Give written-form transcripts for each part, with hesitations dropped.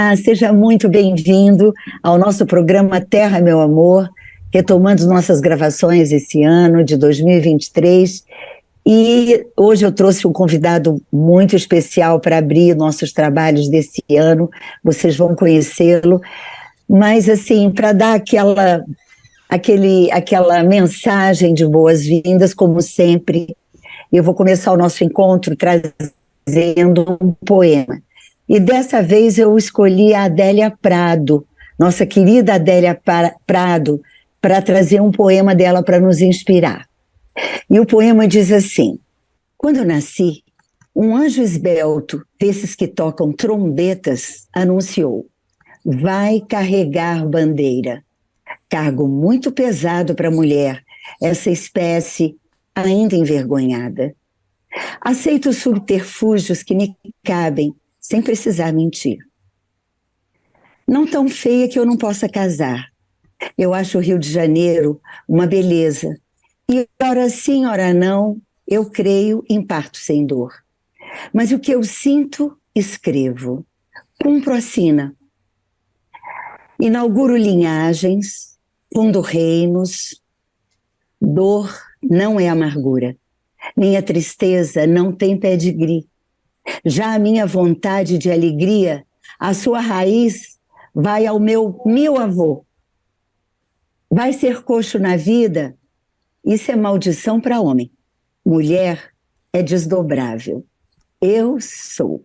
Olá, seja muito bem-vindo ao nosso programa Terra, Meu Amor, retomando nossas gravações esse ano de 2023. E hoje eu trouxe um convidado muito especial para abrir nossos trabalhos desse ano, vocês vão conhecê-lo, mas assim, para dar aquela mensagem de boas-vindas, como sempre, eu vou começar o nosso encontro trazendo um poema. E dessa vez eu escolhi a Adélia Prado, nossa querida Adélia Prado, para trazer um poema dela para nos inspirar. E o poema diz assim: quando eu nasci, um anjo esbelto, desses que tocam trombetas, anunciou: vai carregar bandeira. Cargo muito pesado para a mulher, essa espécie ainda envergonhada. Aceito os subterfúgios que me cabem, sem precisar mentir. Não tão feia que eu não possa casar. Eu acho o Rio de Janeiro uma beleza. E ora sim, ora não, eu creio em parto sem dor. Mas o que eu sinto, escrevo. Cumpro a sina. Inauguro linhagens, fundo reinos. Dor não é amargura. Minha tristeza não tem pedigree. Já a minha vontade de alegria, a sua raiz vai ao meu avô. Vai ser coxo na vida, isso é maldição para homem. Mulher é desdobrável. Eu sou.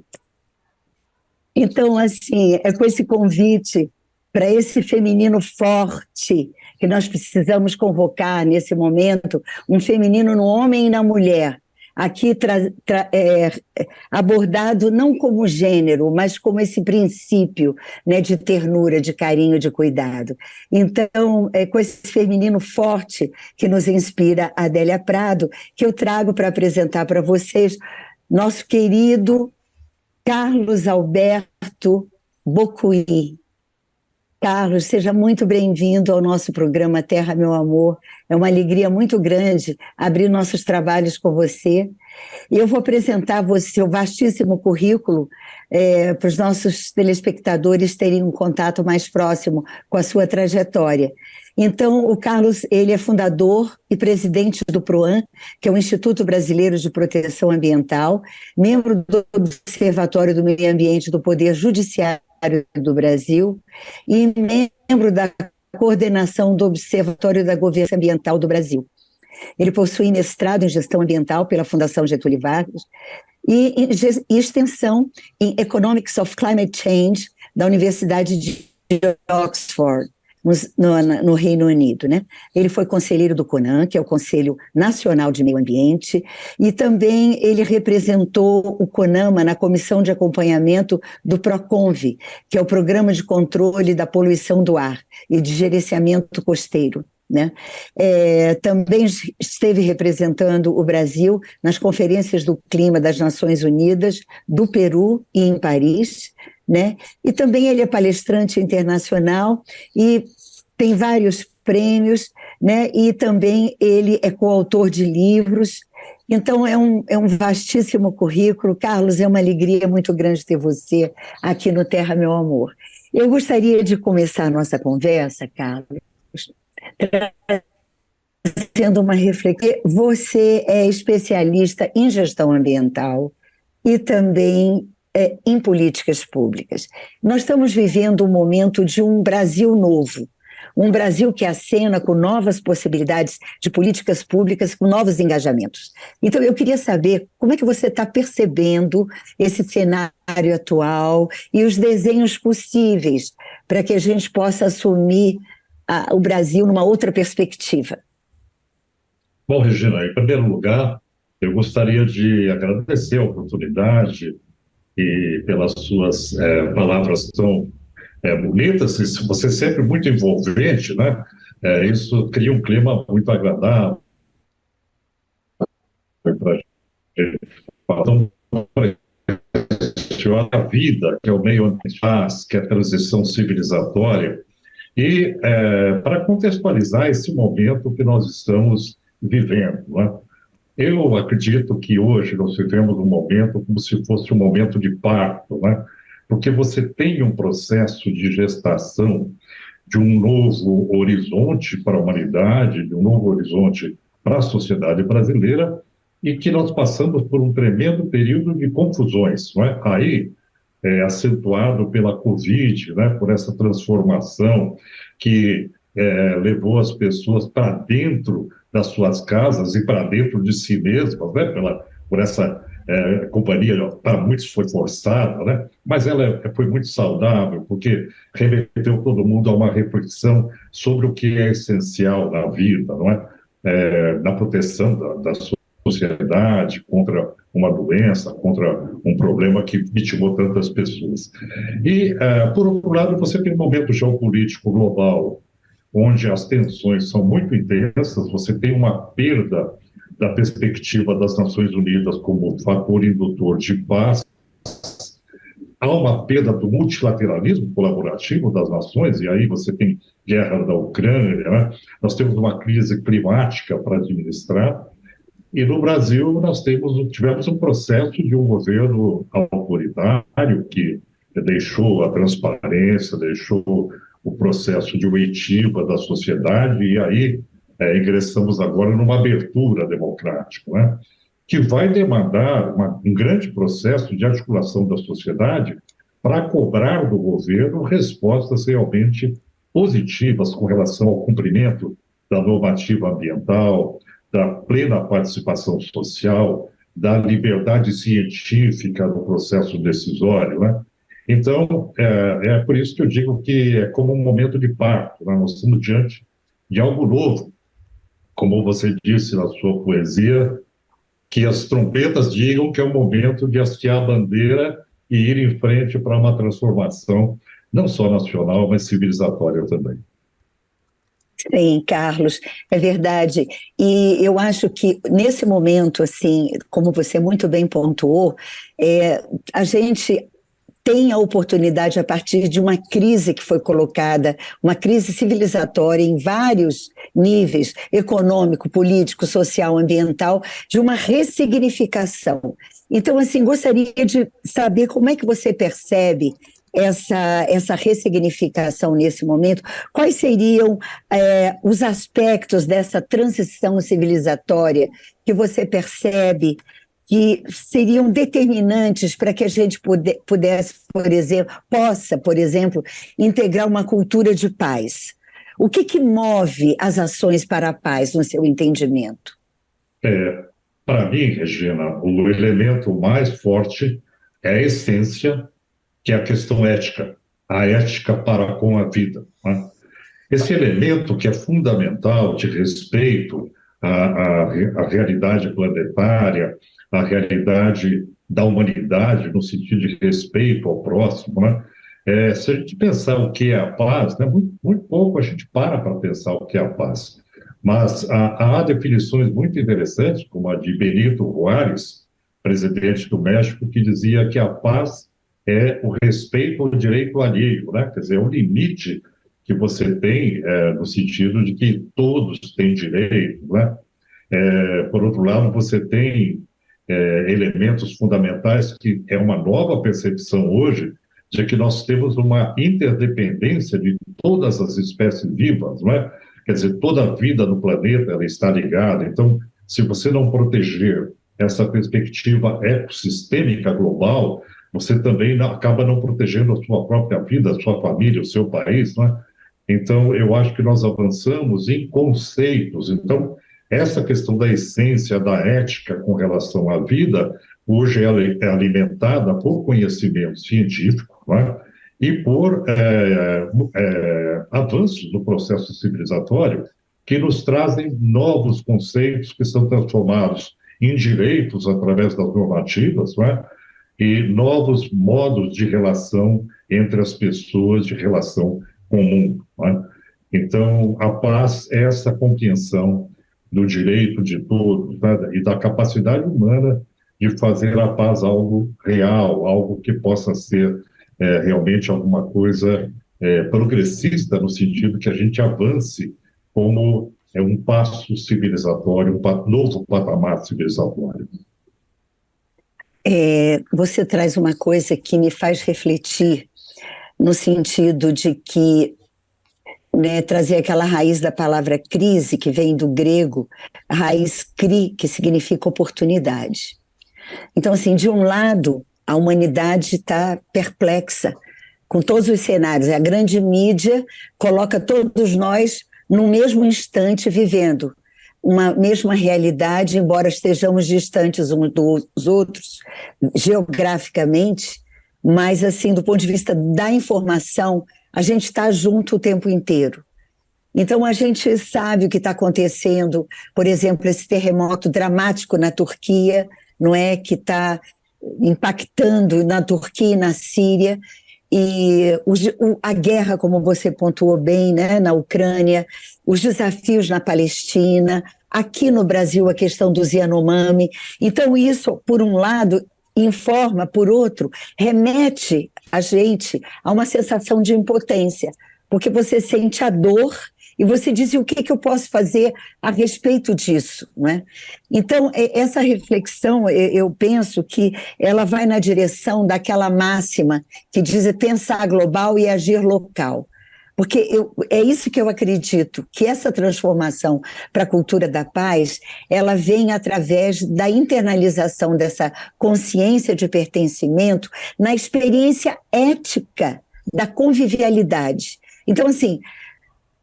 Então, assim, é com esse convite para esse feminino forte que nós precisamos convocar nesse momento, um feminino no homem e na mulher, aqui abordado não como gênero, mas como esse princípio, né, de ternura, de carinho, de cuidado. Então, é com esse feminino forte que nos inspira a Adélia Prado, que eu trago para apresentar para vocês nosso querido Carlos Alberto Bocuí. Carlos, seja muito bem-vindo ao nosso programa Terra, Meu Amor. É uma alegria muito grande abrir nossos trabalhos com você. E eu vou apresentar seu vastíssimo currículo para os nossos telespectadores terem um contato mais próximo com a sua trajetória. Então, o Carlos, ele é fundador e presidente do PROAM, que é o Instituto Brasileiro de Proteção Ambiental, membro do Observatório do Meio Ambiente do Poder Judiciário do Brasil e membro da coordenação do Observatório da Governança Ambiental do Brasil. Ele possui mestrado em Gestão Ambiental pela Fundação Getúlio Vargas e extensão em Economics of Climate Change da Universidade de Oxford, no Reino Unido, né? Ele foi conselheiro do CONAM, que é o Conselho Nacional de Meio Ambiente, e também ele representou o CONAMA na comissão de acompanhamento do PROCONV, que é o Programa de Controle da Poluição do Ar e de Gerenciamento Costeiro, né? Também esteve representando o Brasil nas conferências do clima das Nações Unidas, do Peru e em Paris, né? E também ele é palestrante internacional e tem vários prêmios, né? E também ele é coautor de livros. Então é um vastíssimo currículo. Carlos, é uma alegria muito grande ter você aqui no Terra, Meu Amor. Eu gostaria de começar a nossa conversa, Carlos, tendo uma reflexão. Você é especialista em gestão ambiental e também em políticas públicas. Nós estamos vivendo um momento de um Brasil novo, um Brasil que acena com novas possibilidades de políticas públicas, com novos engajamentos. Então, eu queria saber como é que você está percebendo esse cenário atual e os desenhos possíveis para que a gente possa assumir o Brasil numa outra perspectiva. Bom, Regina, em primeiro lugar, eu gostaria de agradecer a oportunidade e pelas suas palavras tão bonitas, e você é sempre muito envolvente, né? Isso cria um clima muito agradável para a gente. Então, a vida, que é o meio ambiente, que é a transição civilizatória, e para contextualizar esse momento que nós estamos vivendo, né? Eu acredito que hoje nós vivemos um momento como se fosse um momento de parto, né? porque você tem um processo de gestação de um novo horizonte para a humanidade, de um novo horizonte para a sociedade brasileira, e que nós passamos por um tremendo período de confusões, não é? Aí, acentuado pela Covid, né, por essa transformação que levou as pessoas para dentro das suas casas e para dentro de si mesmas, né, por essa companhia, para muitos foi forçada, né, mas ela foi muito saudável, porque remeteu todo mundo a uma reflexão sobre o que é essencial na vida, não é? Na proteção da sociedade contra uma doença, contra um problema que vitimou tantas pessoas. E, por outro lado, você tem um momento geopolítico global, onde as tensões são muito intensas, você tem uma perda da perspectiva das Nações Unidas como fator indutor de paz, há uma perda do multilateralismo colaborativo das nações, e aí você tem guerra da Ucrânia, né? Nós temos uma crise climática para administrar, e no Brasil nós tivemos um processo de um governo autoritário que deixou a transparência, deixou o processo de oitiva da sociedade, e aí ingressamos agora numa abertura democrática, né? Que vai demandar um grande processo de articulação da sociedade para cobrar do governo respostas realmente positivas com relação ao cumprimento da normativa ambiental, da plena participação social, da liberdade científica no processo decisório, né? Então, por isso que eu digo que é como um momento de parto, né? Nós estamos diante de algo novo, como você disse na sua poesia, que as trompetas digam que é o momento de hastear a bandeira e ir em frente para uma transformação, não só nacional, mas civilizatória também. Sim, Carlos, é verdade. E eu acho que nesse momento, assim, como você muito bem pontuou, a gente tem a oportunidade, a partir de uma crise que foi colocada, uma crise civilizatória em vários níveis, econômico, político, social, ambiental, de uma ressignificação. Então, assim, gostaria de saber como é que você percebe essa ressignificação nesse momento, quais seriam os aspectos dessa transição civilizatória que você percebe que seriam determinantes para que a gente pudesse, possa, por exemplo, integrar uma cultura de paz. O que move as ações para a paz, no seu entendimento? Para mim, Regina, o elemento mais forte é a essência, que é a questão ética, a ética para com a vida, né? Esse elemento que é fundamental de respeito à realidade planetária, à realidade da humanidade, no sentido de respeito ao próximo, né? Se a gente pensar o que é a paz, né, muito pouco a gente para pensar o que é a paz. Mas há definições muito interessantes, como a de Benito Juárez, presidente do México, que dizia que a paz é o respeito ao direito alheio, né? Quer dizer, é o limite que você tem no sentido de que todos têm direito, né? Por outro lado, você tem elementos fundamentais que é uma nova percepção hoje de que nós temos uma interdependência de todas as espécies vivas, não é? Quer dizer, toda a vida no planeta ela está ligada. Então, se você não proteger essa perspectiva ecossistêmica global, você também acaba não protegendo a sua própria vida, a sua família, o seu país, não é? Então, eu acho que nós avançamos em conceitos. Então, essa questão da essência, da ética com relação à vida, hoje ela é alimentada por conhecimento científico, né? E por avanços no processo civilizatório que nos trazem novos conceitos que são transformados em direitos através das normativas, né? E novos modos de relação entre as pessoas, de relação comum, né? Então, a paz é essa compreensão do direito de todos, né? E da capacidade humana de fazer a paz algo real, algo que possa ser realmente alguma coisa progressista, no sentido que a gente avance como um passo civilizatório, um novo patamar civilizatório. Você traz uma coisa que me faz refletir no sentido de que, né, trazer aquela raiz da palavra crise, que vem do grego, a raiz cri, que significa oportunidade. Então, assim, de um lado, a humanidade está perplexa com todos os cenários. A grande mídia coloca todos nós no mesmo instante vivendo uma mesma realidade, embora estejamos distantes uns dos outros geograficamente, mas assim, do ponto de vista da informação, a gente está junto o tempo inteiro. Então a gente sabe o que está acontecendo, por exemplo, esse terremoto dramático na Turquia, não é, que está impactando na Turquia e na Síria, e a guerra, como você pontuou bem, né, na Ucrânia, os desafios na Palestina, aqui no Brasil a questão dos Yanomami. Então isso, por um lado, informa, por outro, remete a gente a uma sensação de impotência, porque você sente a dor e você diz, o que eu posso fazer a respeito disso, não é? Então, essa reflexão, eu penso que ela vai na direção daquela máxima que diz pensar global e agir local. Porque é isso que eu acredito, que essa transformação para a cultura da paz, ela vem através da internalização dessa consciência de pertencimento na experiência ética da convivialidade. Então, assim,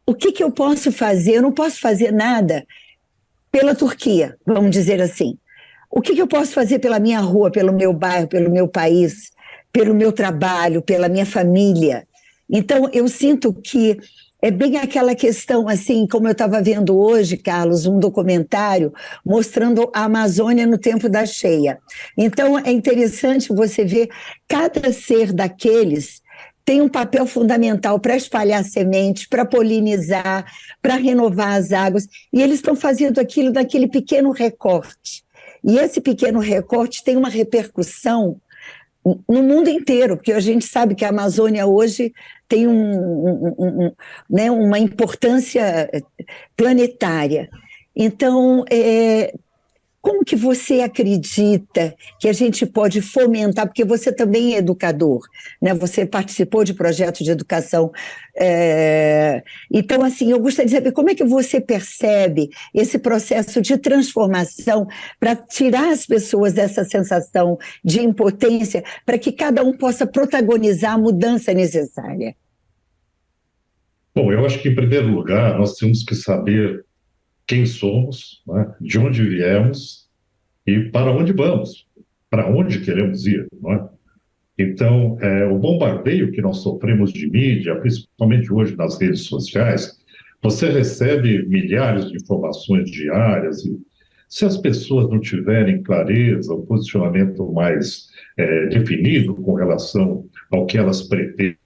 o que eu posso fazer? Eu não posso fazer nada pela Turquia, vamos dizer assim. O que eu posso fazer pela minha rua, pelo meu bairro, pelo meu país, pelo meu trabalho, pela minha família? Então, eu sinto que é bem aquela questão, assim, como eu estava vendo hoje, Carlos, um documentário mostrando a Amazônia no tempo da cheia. Então, é interessante você ver cada ser daqueles tem um papel fundamental para espalhar sementes, para polinizar, para renovar as águas, e eles estão fazendo aquilo naquele pequeno recorte. E esse pequeno recorte tem uma repercussão no mundo inteiro, porque a gente sabe que a Amazônia hoje tem né, uma importância planetária. Então, como que você acredita que a gente pode fomentar, porque você também é educador, né? Você participou de projetos de educação, então assim, eu gostaria de saber como é que você percebe esse processo de transformação para tirar as pessoas dessa sensação de impotência, para que cada um possa protagonizar a mudança necessária. Bom, eu acho que, em primeiro lugar, nós temos que saber quem somos, né, de onde viemos e para onde vamos, para onde queremos ir, não é? Então, o bombardeio que nós sofremos de mídia, principalmente hoje nas redes sociais, você recebe milhares de informações diárias e se as pessoas não tiverem clareza, um posicionamento mais definido com relação ao que elas pretendem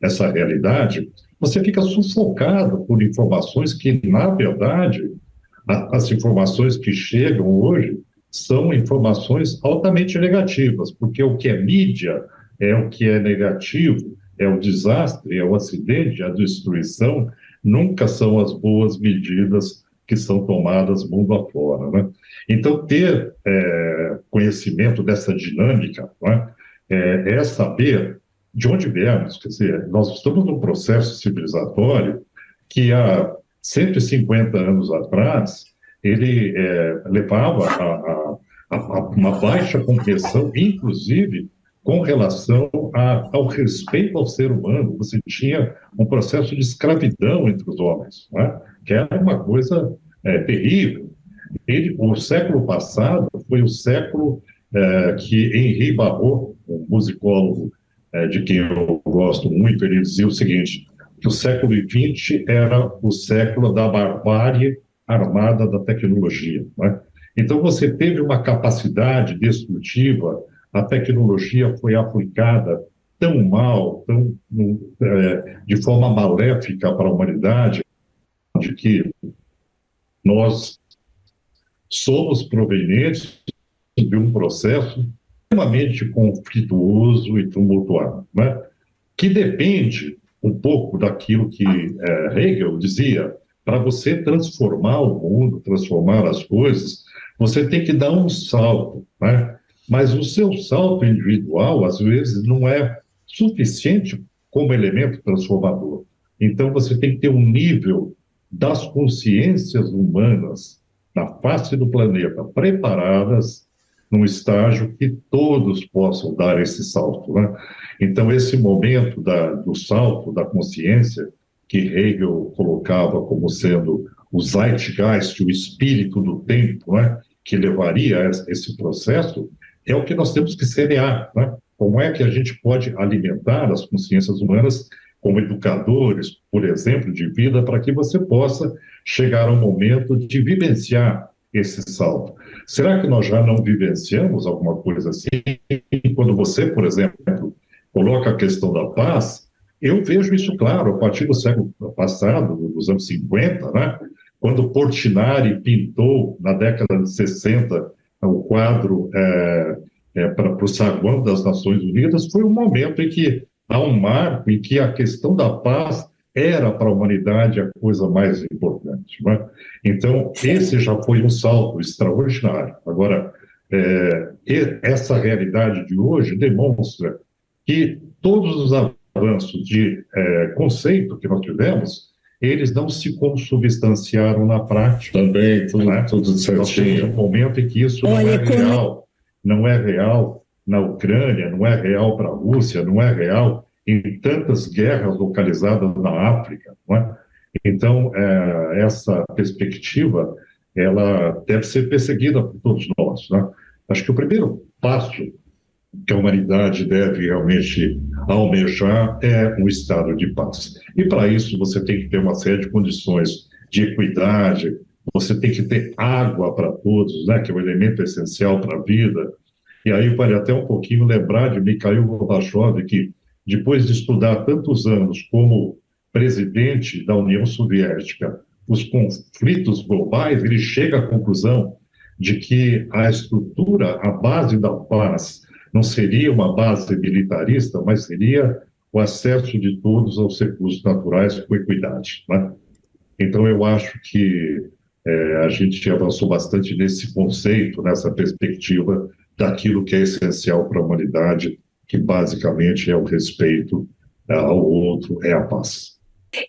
essa realidade, você fica sufocado por informações que, na verdade, as informações que chegam hoje são informações altamente negativas, porque o que é mídia é o que é negativo, é o desastre, é o acidente, a destruição, nunca são as boas medidas que são tomadas mundo afora, né? Então, ter conhecimento dessa dinâmica, não é saber de onde viemos, quer dizer, nós estamos num processo civilizatório que há 150 anos atrás ele levava a uma baixa compreensão, inclusive com relação ao respeito ao ser humano. Você tinha um processo de escravidão entre os homens, não é? Que era uma coisa terrível. O século passado foi o século que Henri Barrault, um musicólogo de quem eu gosto muito, ele dizia o seguinte, que o século XX era o século da barbárie armada da tecnologia, né? Então você teve uma capacidade destrutiva, a tecnologia foi aplicada tão mal, de forma maléfica para a humanidade, de que nós somos provenientes de um processo extremamente conflituoso e tumultuado, né? Que depende um pouco daquilo que Hegel dizia, para você transformar o mundo, transformar as coisas, você tem que dar um salto, né? Mas o seu salto individual, às vezes, não é suficiente como elemento transformador. Então, você tem que ter um nível das consciências humanas na face do planeta preparadas num estágio que todos possam dar esse salto, né? Então, esse momento do salto da consciência, que Hegel colocava como sendo o Zeitgeist, o espírito do tempo, né, que levaria a esse processo, é o que nós temos que semear, né? Como é que a gente pode alimentar as consciências humanas como educadores, por exemplo, de vida, para que você possa chegar ao momento de vivenciar esse salto. Será que nós já não vivenciamos alguma coisa assim? Quando você, por exemplo, coloca a questão da paz, eu vejo isso claro a partir do século passado, dos anos 50, né? Quando Portinari pintou, na década de 60, o quadro para o saguão das Nações Unidas, foi um momento em que há um marco em que a questão da paz era para a humanidade a coisa mais importante. Né? Então, esse já foi um salto extraordinário. Agora, essa realidade de hoje demonstra que todos os avanços de conceito que nós tivemos, eles não se consubstanciaram na prática. Também, tudo, né? tudo certinho. Nós temos um momento em que isso não é real. Não é real na Ucrânia, não é real para a Rússia, não é real em tantas guerras localizadas na África. Não é? Então, essa perspectiva, ela deve ser perseguida por todos nós. Né? Acho que o primeiro passo que a humanidade deve realmente almejar é um estado de paz. E para isso você tem que ter uma série de condições de equidade, você tem que ter água para todos, né, que é um elemento essencial para a vida. E aí vale até um pouquinho lembrar de Mikhail Gorbachev, que depois de estudar tantos anos como presidente da União Soviética, os conflitos globais, ele chega à conclusão de que a estrutura, a base da paz, não seria uma base militarista, mas seria o acesso de todos aos recursos naturais com equidade. Né? Então, eu acho que a gente avançou bastante nesse conceito, nessa perspectiva daquilo que é essencial para a humanidade, que basicamente é o respeito ao outro, é a paz.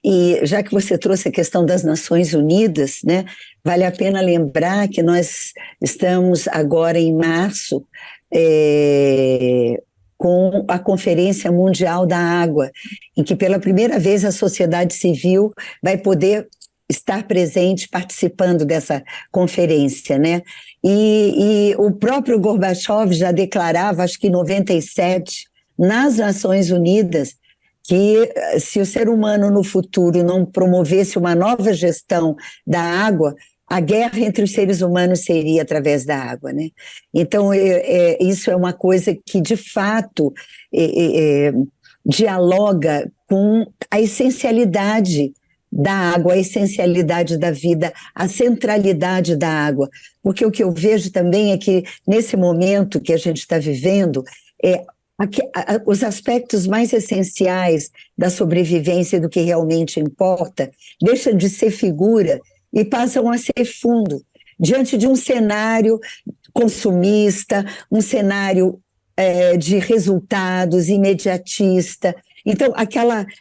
E já que você trouxe a questão das Nações Unidas, né, vale a pena lembrar que nós estamos agora em março com a Conferência Mundial da Água, em que pela primeira vez a sociedade civil vai poder estar presente, participando dessa conferência, né? E o próprio Gorbachev já declarava, acho que em 97, nas Nações Unidas, que se o ser humano no futuro não promovesse uma nova gestão da água, a guerra entre os seres humanos seria através da água, né? Então, isso é uma coisa que, de fato, dialoga com a essencialidade da água, a essencialidade da vida, a centralidade da água. Porque o que eu vejo também é que, nesse momento que a gente está vivendo, os aspectos mais essenciais da sobrevivência do que realmente importa deixam de ser figura e passam a ser fundo, diante de um cenário consumista, um cenário de resultados imediatista. Então,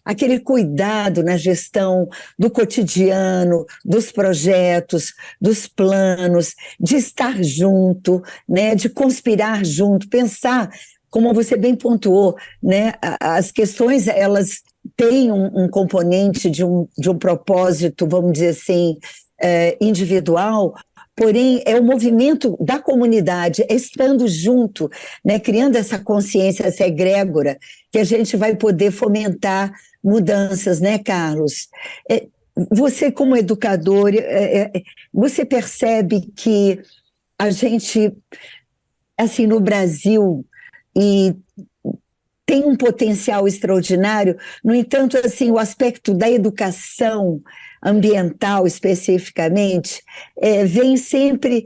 aquele cuidado na gestão do cotidiano, dos projetos, dos planos, de estar junto, né, de conspirar junto, pensar, como você bem pontuou, né, as questões, elas têm um componente de um propósito, vamos dizer assim, individual, porém é o movimento da comunidade, estando junto, né, criando essa consciência, essa egrégora, que a gente vai poder fomentar mudanças, né, Carlos? Você, como educador, você percebe que a gente, assim, no Brasil, e tem um potencial extraordinário, no entanto, assim, o aspecto da educação ambiental, especificamente, vem sempre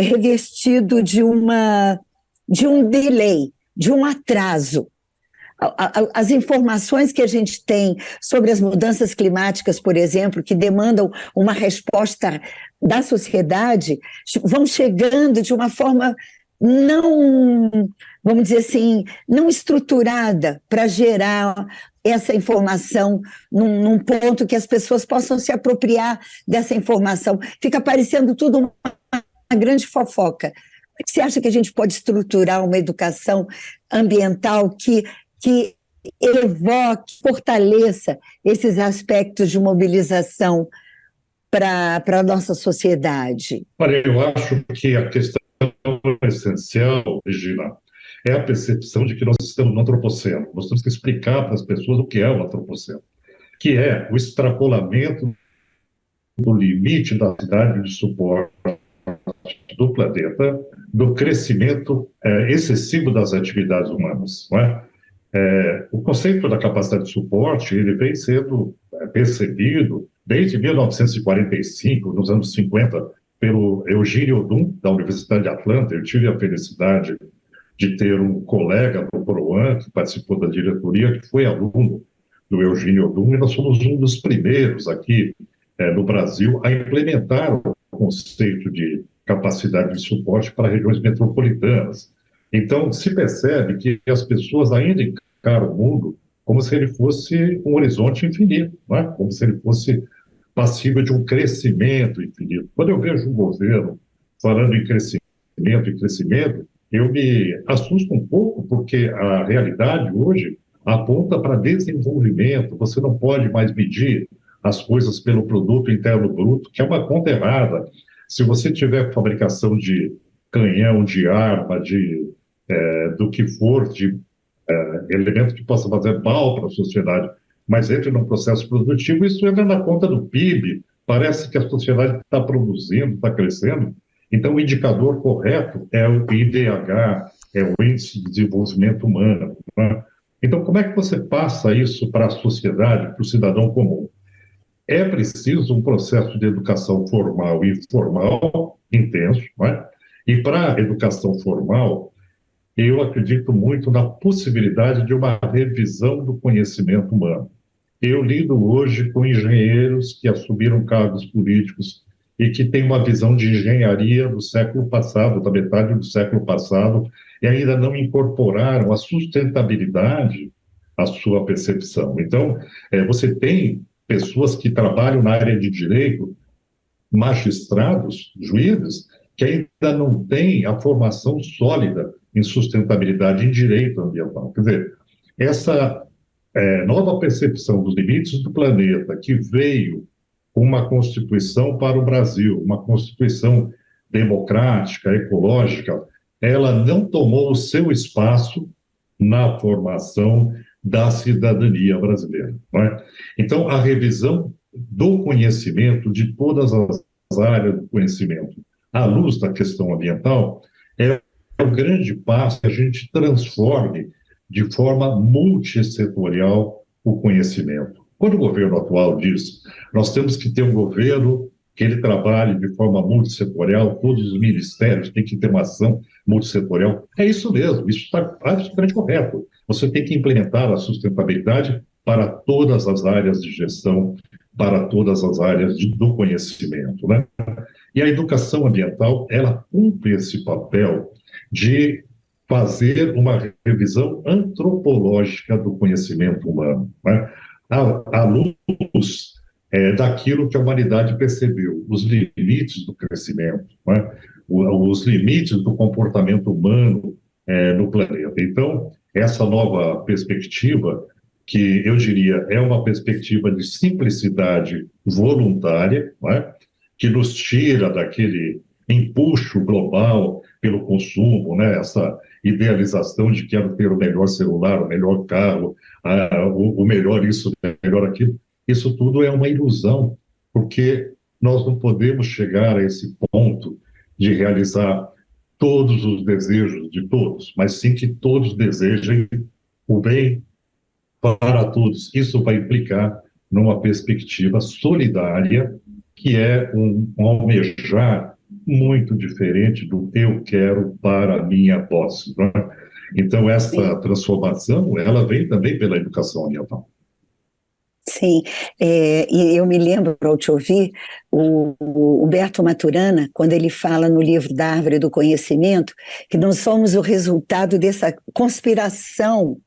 revestido de um delay, de um atraso. as informações que a gente tem sobre as mudanças climáticas, por exemplo, que demandam uma resposta da sociedade, vão chegando de uma forma não, vamos dizer assim, não estruturada para gerar essa informação num ponto que as pessoas possam se apropriar dessa informação. Fica parecendo tudo uma grande fofoca. Como é que você acha que a gente pode estruturar uma educação ambiental que evoque, fortaleça esses aspectos de mobilização para a nossa sociedade? Olha, eu acho que a questão essencial, Regina, é a percepção de que nós estamos no antropoceno. Nós temos que explicar para as pessoas o que é o antropoceno, que é o extrapolamento do limite da cidade de suporte do planeta, do crescimento excessivo das atividades humanas, não é? O conceito da capacidade de suporte ele vem sendo percebido desde 1945, nos anos 50, pelo Eugênio Odum, da Universidade de Atlanta. Eu tive a felicidade de ter um colega do PROAN, que participou da diretoria, que foi aluno do Eugênio Odum, e nós fomos um dos primeiros aqui no Brasil a implementar o conceito de capacidade de suporte para regiões metropolitanas. Então, se percebe que as pessoas ainda encaram o mundo como se ele fosse um horizonte infinito, não é? Como se ele fosse passível de um crescimento infinito. Quando eu vejo um governo falando em crescimento, eu me assusto um pouco, porque a realidade hoje aponta para desenvolvimento. Você não pode mais medir as coisas pelo produto interno bruto, que é uma conta errada. Se você tiver fabricação de canhão, de arma, do que for, de elemento que possa fazer mal para a sociedade, mas entre num processo produtivo, isso entra na conta do PIB. Parece que a sociedade está produzindo, está crescendo. Então, o indicador correto é o IDH, é o Índice de Desenvolvimento Humano, né? Então, como é que você passa isso para a sociedade, para o cidadão comum? É preciso um processo de educação formal e informal intenso, né? E para a educação formal, eu acredito muito na possibilidade de uma revisão do conhecimento humano. Eu lido hoje com engenheiros que assumiram cargos políticos e que têm uma visão de engenharia do século passado, da metade do século passado, e ainda não incorporaram a sustentabilidade à sua percepção. Então, você tem pessoas que trabalham na área de direito, magistrados, juízes, que ainda não têm a formação sólida em sustentabilidade em direito ambiental. Quer dizer, essa nova percepção dos limites do planeta, que veio com uma Constituição para o Brasil, uma Constituição democrática, ecológica, ela não tomou o seu espaço na formação da cidadania brasileira, não é? Então, a revisão do conhecimento, de todas as áreas do conhecimento, à luz da questão ambiental, é um grande passo que a gente transforme de forma multissetorial o conhecimento. Quando o governo atual diz, nós temos que ter um governo que ele trabalhe de forma multissetorial, todos os ministérios têm que ter uma ação multissetorial. É isso mesmo, isso está absolutamente correto. Você tem que implementar a sustentabilidade para todas as áreas de gestão, para todas as áreas do conhecimento, né? E a educação ambiental, ela cumpre esse papel de fazer uma revisão antropológica do conhecimento humano, né? À luz daquilo que a humanidade percebeu, os limites do crescimento, né? Os limites do comportamento humano no planeta. Então, essa nova perspectiva, que eu diria é uma perspectiva de simplicidade voluntária, né? Que nos tira daquele empuxo global pelo consumo, né? Essa idealização de quero ter o melhor celular, o melhor carro, o melhor isso, o melhor aquilo. Isso tudo é uma ilusão, porque nós não podemos chegar a esse ponto de realizar todos os desejos de todos, mas sim que todos desejem o bem para todos. Isso vai implicar numa perspectiva solidária, que é um almejar muito diferente do eu quero para a minha posse, né? Então, Sim. essa transformação, ela vem também pela educação ambiental. Sim, e eu me lembro, ao te ouvir, o Humberto Maturana, quando ele fala no livro da Árvore do Conhecimento, que nós somos o resultado dessa conspiração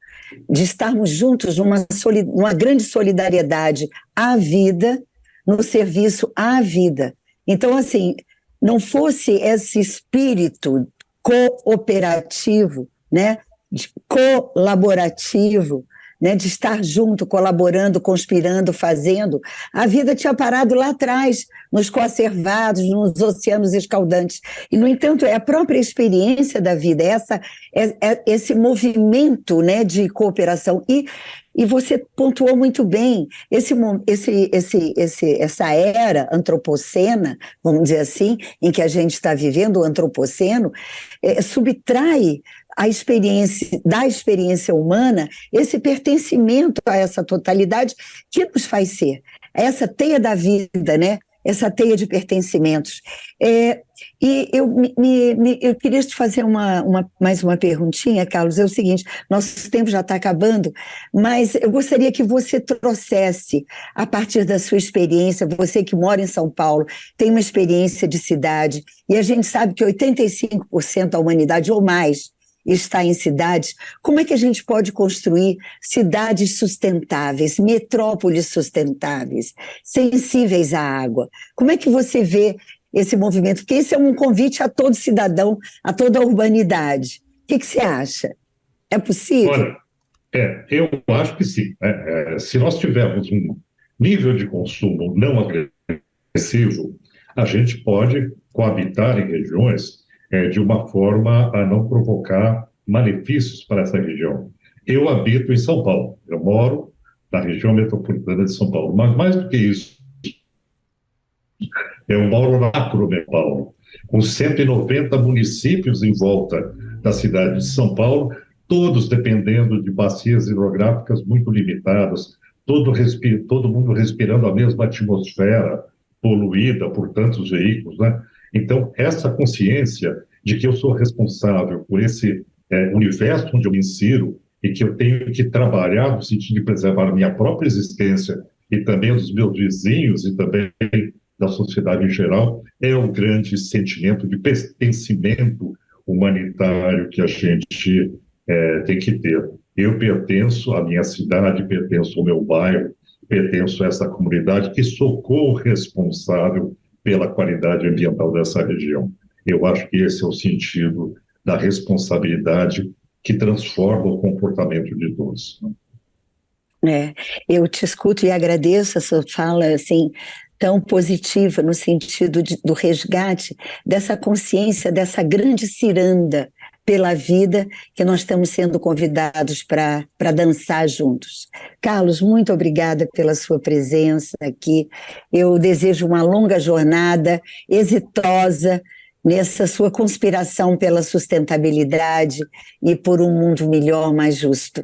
de estarmos juntos numa grande solidariedade à vida, no serviço à vida. Então, assim, não fosse esse espírito cooperativo, né, de colaborativo, né, de estar junto, colaborando, conspirando, fazendo, a vida tinha parado lá atrás, nos conservados, nos oceanos escaldantes. E, no entanto, é a própria experiência da vida, esse movimento, né, de cooperação. E você pontuou muito bem, essa era antropocena, vamos dizer assim, em que a gente está vivendo, o antropoceno, subtrai da experiência humana esse pertencimento a essa totalidade que nos faz ser. Essa teia da vida, né? Essa teia de pertencimentos. E eu queria te fazer mais uma perguntinha, Carlos, é o seguinte, nosso tempo já está acabando, mas eu gostaria que você trouxesse, a partir da sua experiência, você que mora em São Paulo, tem uma experiência de cidade, e a gente sabe que 85% da humanidade ou mais está em cidades, como é que a gente pode construir cidades sustentáveis, metrópoles sustentáveis, sensíveis à água? Como é que você vê esse movimento? Porque esse é um convite a todo cidadão, a toda a urbanidade. O que você acha? É possível? Olha, eu acho que sim. Se nós tivermos um nível de consumo não agressivo, a gente pode coabitar em regiões de uma forma a não provocar malefícios para essa região. Eu habito em São Paulo, eu moro na região metropolitana de São Paulo, mas mais do que isso, eu moro na macro Paulo, com 190 municípios em volta da cidade de São Paulo, todos dependendo de bacias hidrográficas muito limitadas, todo mundo respirando a mesma atmosfera poluída por tantos veículos, né? Então, essa consciência de que eu sou responsável por esse universo onde eu me insiro e que eu tenho que trabalhar no sentido de preservar a minha própria existência e também dos meus vizinhos e também da sociedade em geral, é o grande sentimento de pertencimento humanitário que a gente tem que ter. Eu pertenço à minha cidade, pertenço ao meu bairro, pertenço a essa comunidade que sou corresponsável pela qualidade ambiental dessa região. Eu acho que esse é o sentido da responsabilidade que transforma o comportamento de todos. É, eu te escuto e agradeço a sua fala assim tão positiva no sentido do resgate dessa consciência, dessa grande ciranda pela vida que nós estamos sendo convidados para dançar juntos. Carlos, muito obrigada pela sua presença aqui. Eu desejo uma longa jornada, exitosa, nessa sua conspiração pela sustentabilidade e por um mundo melhor, mais justo.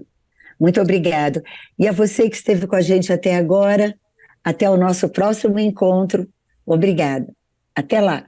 Muito obrigado. E a você que esteve com a gente até agora, até o nosso próximo encontro. Obrigada. Até lá.